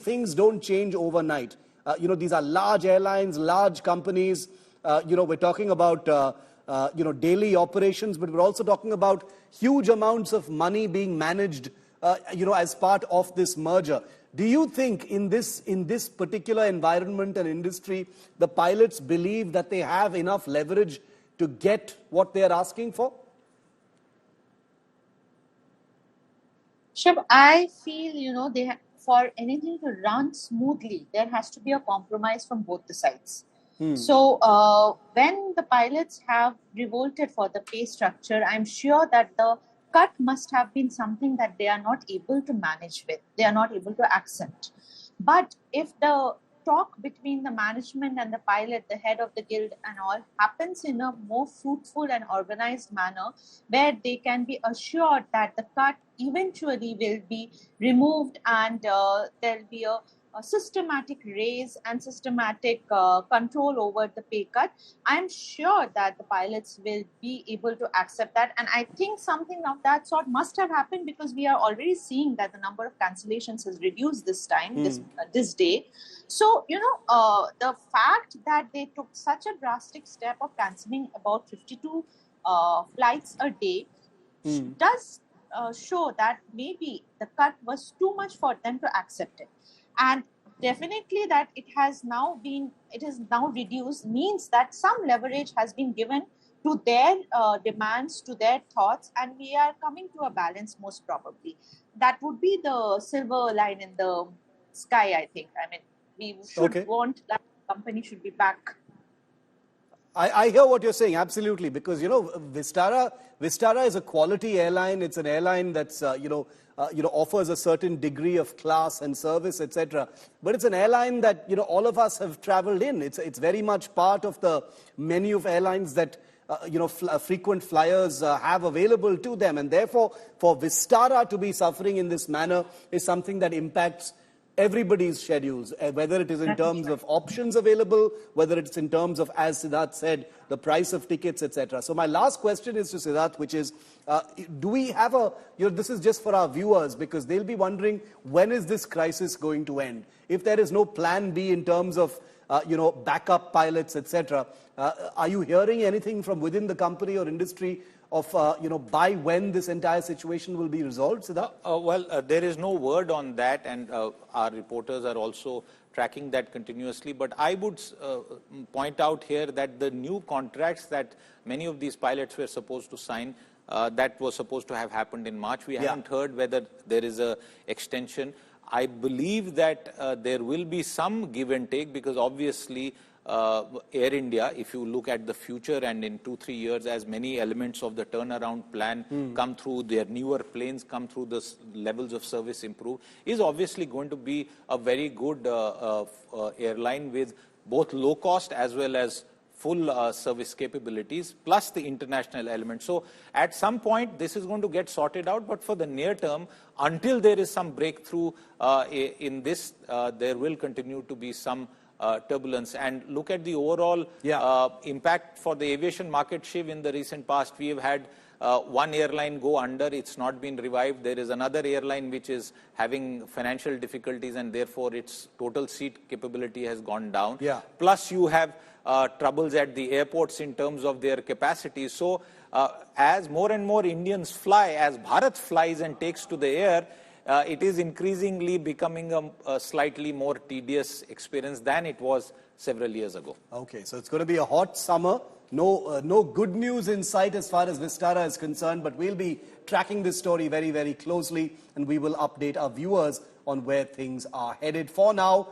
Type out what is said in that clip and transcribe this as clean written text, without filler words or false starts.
things don't change overnight. These are large airlines, large companies. We're talking about, daily operations, but we're also talking about huge amounts of money being managed, as part of this merger. Do you think in this particular environment and industry, the pilots believe that they have enough leverage to get what they are asking for? Shiv, I feel, for anything to run smoothly, there has to be a compromise from both the sides. So when the pilots have revolted for the pay structure, I'm sure that the cut must have been something that they are not able to manage with. They are not able to accept. But if the talk between the management and the pilot, the head of the guild and all, happens in a more fruitful and organized manner, where they can be assured that the cut eventually will be removed and there'll be a systematic raise and systematic control over the pay cut, I'm sure that the pilots will be able to accept that. And I think something of that sort must have happened, because we are already seeing that the number of cancellations has reduced this time, this day. So, the fact that they took such a drastic step of cancelling about 52 flights a day does show that maybe the cut was too much for them to accept it. And definitely that it is now reduced means that some leverage has been given to their demands, to their thoughts, and we are coming to a balance most probably. That would be the silver line in the sky, I think. I mean, we should want that company should be back. I hear what you're saying, absolutely, because, Vistara is a quality airline. It's an airline that's, offers a certain degree of class and service, etc. But it's an airline that, all of us have traveled in. It's very much part of the menu of airlines that, frequent flyers have available to them. And therefore, for Vistara to be suffering in this manner is something that impacts everybody's schedules, whether it is in terms of options available, whether it's in terms of, as Siddharth said, the price of tickets, etc. So my last question is to Siddharth, which is, do we have this is just for our viewers, because they'll be wondering, when is this crisis going to end? If there is no plan B in terms of, backup pilots, etc., are you hearing anything from within the company or industry of, by when this entire situation will be resolved, Siddharth? There is no word on that, and our reporters are also tracking that continuously. But I would point out here that the new contracts that many of these pilots were supposed to sign, that was supposed to have happened in March. We haven't heard whether there is a extension. I believe that there will be some give and take, because obviously Air India, if you look at the future and in 2-3 years, as many elements of the turnaround plan come through, their newer planes come through, the levels of service improve, is obviously going to be a very good airline with both low cost as well as full service capabilities, plus the international element. So at some point, this is going to get sorted out. But for the near term, until there is some breakthrough in this, there will continue to be some turbulence. And look at the overall impact for the aviation market, Shiv. In the recent past, we have had one airline go under. It's not been revived. There is another airline which is having financial difficulties, and therefore its total seat capability has gone down. Plus you have troubles at the airports in terms of their capacity. So as more and more Indians fly, as Bharat flies and takes to the air, it is increasingly becoming a slightly more tedious experience than it was several years ago. Okay, so it's going to be a hot summer. No good news in sight as far as Vistara is concerned, but we'll be tracking this story very, very closely, and we will update our viewers on where things are headed. For now,